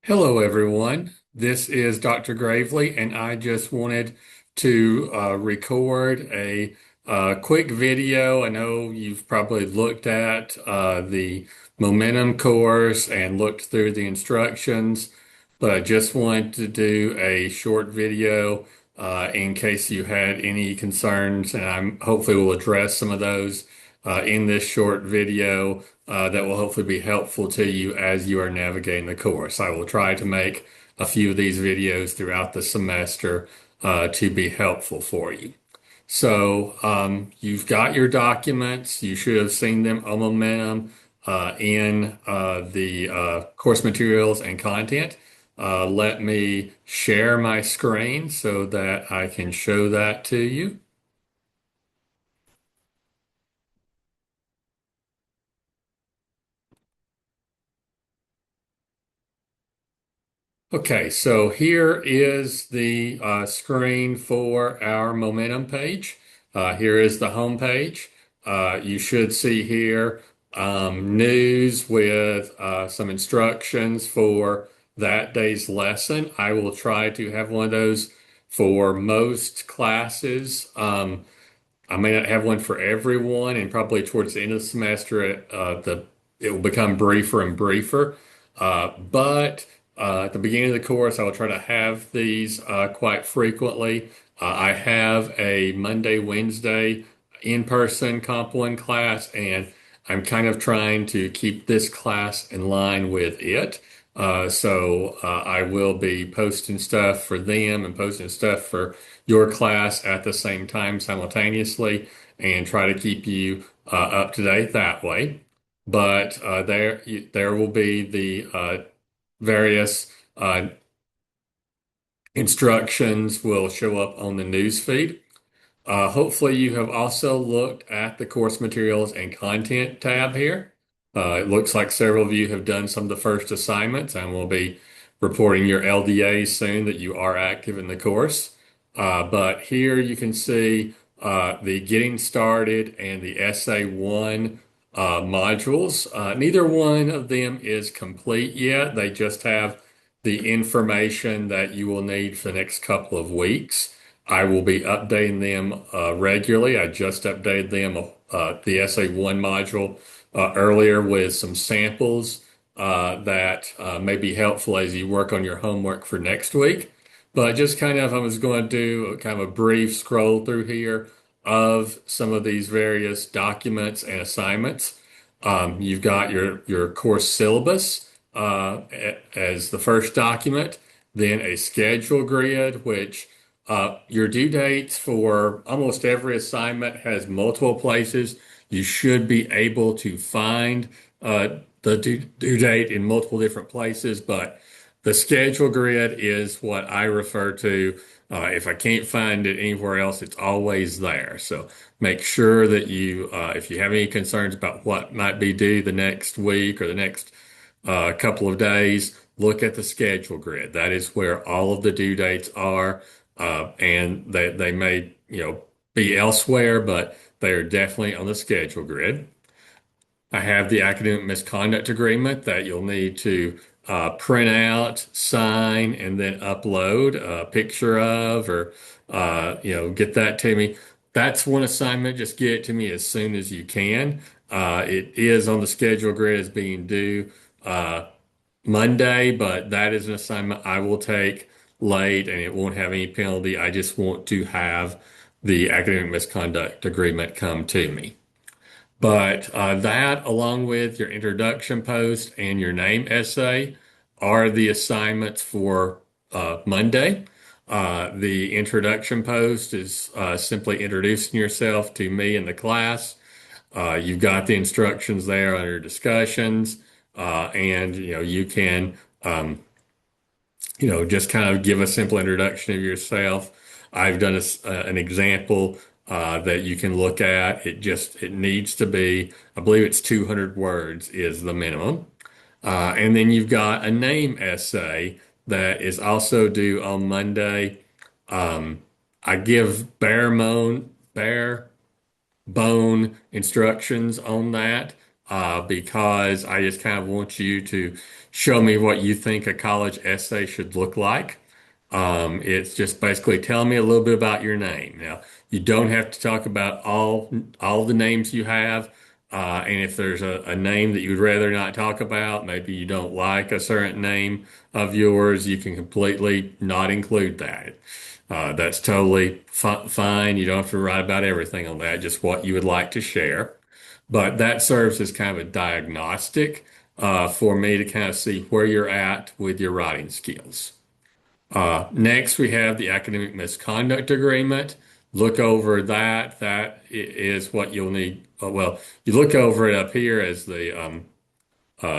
Hello, everyone. This is Dr. Gravely, and I just wanted to record a quick video. I know you've probably looked at the momentum course and looked through the instructions, but I just wanted to do a short video in case you had any concerns, and I'm hopefully will address some of those in this short video that will hopefully be helpful to you as you are navigating the course. I will try to make a few of these videos throughout the semester to be helpful for you. So you've got your documents. You should have seen them on Momentum in the course materials and content. Let me share my screen so that I can show that to you. Okay, so here is the screen for our momentum page. Here is the home page. You should see here news with some instructions for that day's lesson. I will try to have one of those for most classes. I may not have one for everyone, and probably towards the end of the semester, it will become briefer and briefer. But at the beginning of the course, I will try to have these quite frequently. I have a Monday, Wednesday in-person Comp 1 class, and I'm kind of trying to keep this class in line with it. So I will be posting stuff for them and posting stuff for your class at the same time simultaneously and try to keep you up to date that way. But there will be the various instructions will show up on the news feed. Hopefully you have also looked at the course materials and content tab here. It looks like several of you have done some of the first assignments and will be reporting your LDAs soon that you are active in the course. But here you can see the Getting Started and the Essay 1 modules. Neither one of them is complete yet. They just have the information that you will need for the next couple of weeks. I will be updating them regularly. I just updated them, the Essay 1 module earlier with some samples that may be helpful as you work on your homework for next week. But just kind of, I was going to do kind of a brief scroll through here of some of these various documents and assignments. You've got your course syllabus as the first document, then a schedule grid, which your due dates for almost every assignment has multiple places. You should be able to find the due date in multiple different places, but the schedule grid is what I refer to. If I can't find it anywhere else, it's always there. So make sure that if you have any concerns about what might be due the next week or the next couple of days, look at the schedule grid. That is where all of the due dates are, and they may, be elsewhere, but they are definitely on the schedule grid. I have the academic misconduct agreement that you'll need to print out, sign, and then upload a picture of, or get that to me. That's one assignment. Just get it to me as soon as you can. It is on the schedule grid as being due Monday, but that is an assignment I will take late, and it won't have any penalty. I just want to have the academic misconduct agreement come to me. But that, along with your introduction post and your name essay, are the assignments for Monday. The introduction post is simply introducing yourself to me and the class. You've got the instructions there under discussions, and you can just kind of give a simple introduction of yourself. I've done an example that you can look at. It needs to be, I believe it's 200 words is the minimum. And then you've got a name essay that is also due on Monday. I give bare bone instructions on that. because I just kind of want you to show me what you think a college essay should look like. It's just basically tell me a little bit about your name. Now, you don't have to talk about all the names you have. And if there's a name that you'd rather not talk about, maybe you don't like a certain name of yours, you can completely not include that. That's totally fine. You don't have to write about everything on that, just what you would like to share. But that serves as kind of a diagnostic for me to kind of see where you're at with your writing skills. Next, we have the academic misconduct agreement. Look over that. That is what you'll need. Well, you look over it up here as the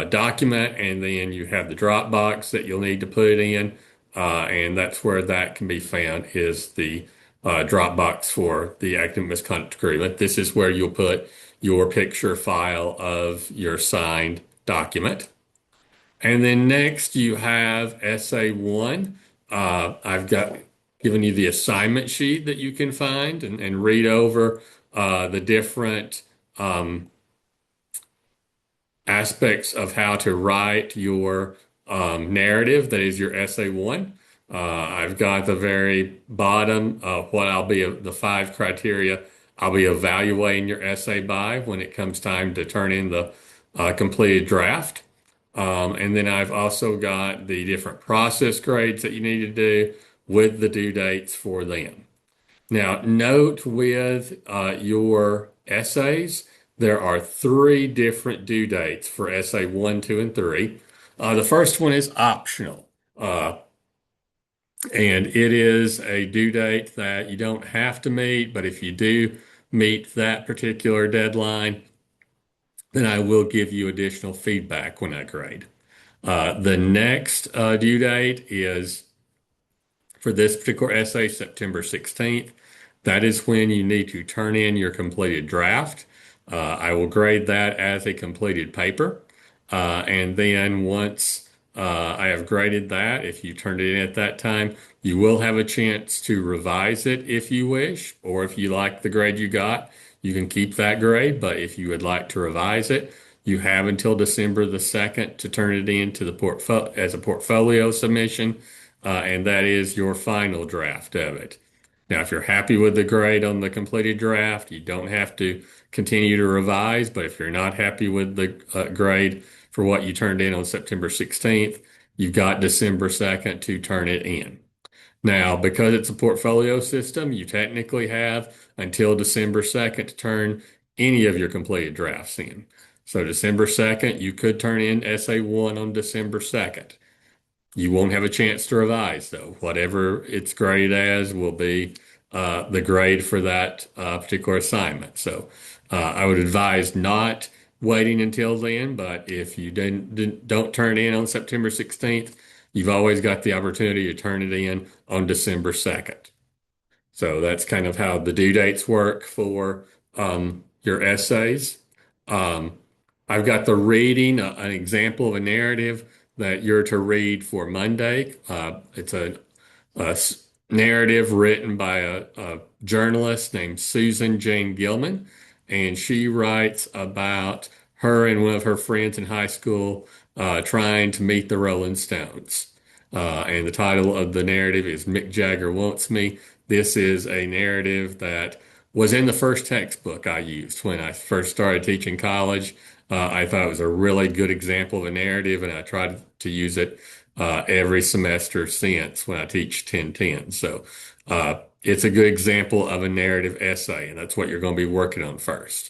document, and then you have the Dropbox that you'll need to put in, and that's where that can be found is the Dropbox for the academic misconduct agreement. This is where you'll put your picture file of your signed document. And then next you have essay one. I've got given you the assignment sheet that you can find and read over the different aspects of how to write your narrative, that is your essay one. I've got the very bottom what I'll be the five criteria I'll be evaluating your essay by when it comes time to turn in the completed draft. And then I've also got the different process grades that you need to do with the due dates for them. Now, note with your essays, there are three different due dates for essay one, two, and three. The first one is optional, and it is a due date that you don't have to meet, but if you do meet that particular deadline, then I will give you additional feedback when I grade. The next due date is for this particular essay, September 16th. That is when you need to turn in your completed draft. I will grade that as a completed paper. And then once I have graded that, if you turned it in at that time, you will have a chance to revise it if you wish, or if you like the grade you got, you can keep that grade. But if you would like to revise it, you have until December the 2nd to turn it in to the portfolio as a portfolio submission, and that is your final draft of it. Now, if you're happy with the grade on the completed draft, you don't have to continue to revise. But if you're not happy with the grade for what you turned in on September 16th, you've got December 2nd to turn it in. Now, because it's a portfolio system, you technically have until December 2nd to turn any of your completed drafts in. So December 2nd, you could turn in essay one on December 2nd. You won't have a chance to revise, though. Whatever it's graded as will be the grade for that particular assignment. So I would advise not waiting until then, but if you don't turn it in on September 16th, you've always got the opportunity to turn it in on December 2nd. So that's kind of how the due dates work for your essays. Um, I've got the reading, an example of a narrative that you're to read for Monday. It's a narrative written by a journalist named Susan Jane Gilman, and she writes about her and one of her friends in high school trying to meet the Rolling Stones. And the title of the narrative is Mick Jagger Wants Me. This is a narrative that was in the first textbook I used when I first started teaching college. I thought it was a really good example of a narrative, and I tried to use it every semester since when I teach 1010. So it's a good example of a narrative essay, and that's what you're going to be working on first.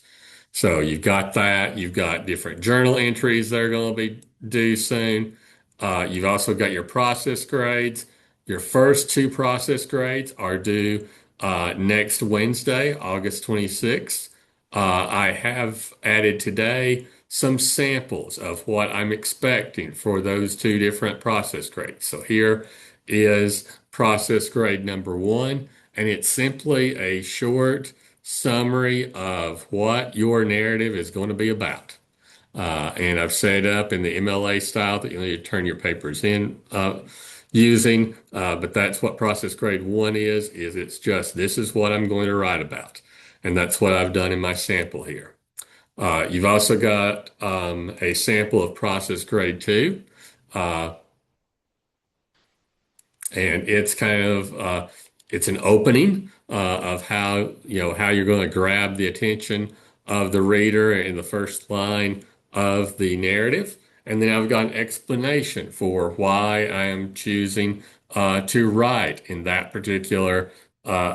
So you've got that. You've got different journal entries that are going to be due soon. You've also got your process grades. Your first two process grades are due next Wednesday, August 26th. I have added today some samples of what I'm expecting for those two different process grades. So here is process grade number one, and it's simply a short summary of what your narrative is going to be about. And I've set up in the MLA style that you need to turn your papers in using, but that's what process grade one is it's just, this is what I'm going to write about. And that's what I've done in my sample here. You've also got a sample of process grade 2. Uh, and it's kind of it's an opening of how you're going to grab the attention of the reader in the first line of the narrative. And then I've got an explanation for why I am choosing to write in that particular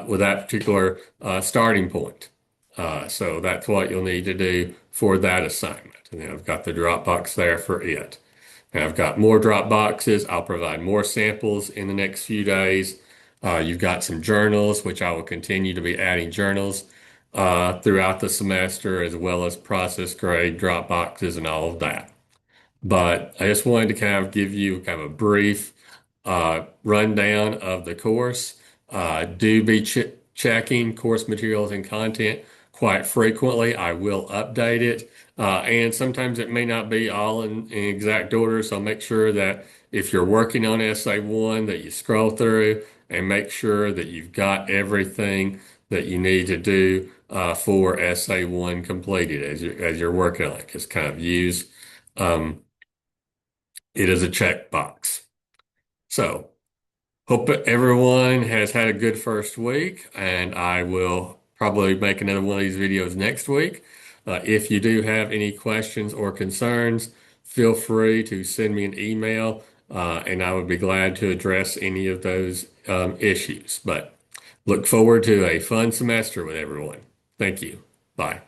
with that particular starting point. So that's what you'll need to do for that assignment. And then I've got the Dropbox there for it. And I've got more drop boxes. I'll provide more samples in the next few days. You've got some journals, which I will continue to be adding journals throughout the semester, as well as process grade drop boxes and all of that. But I just wanted to kind of give you kind of a brief rundown of the course. Do be checking course materials and content quite frequently. I will update it. And sometimes it may not be all in exact order. So make sure that if you're working on essay one, that you scroll through and make sure that you've got everything that you need to do for essay one completed as you're working on it. Just kind of use um, it as a checkbox. So hope that everyone has had a good first week, and I will probably make another one of these videos next week. If you do have any questions or concerns, feel free to send me an email, and I would be glad to address any of those issues. But look forward to a fun semester with everyone. Thank you. Bye.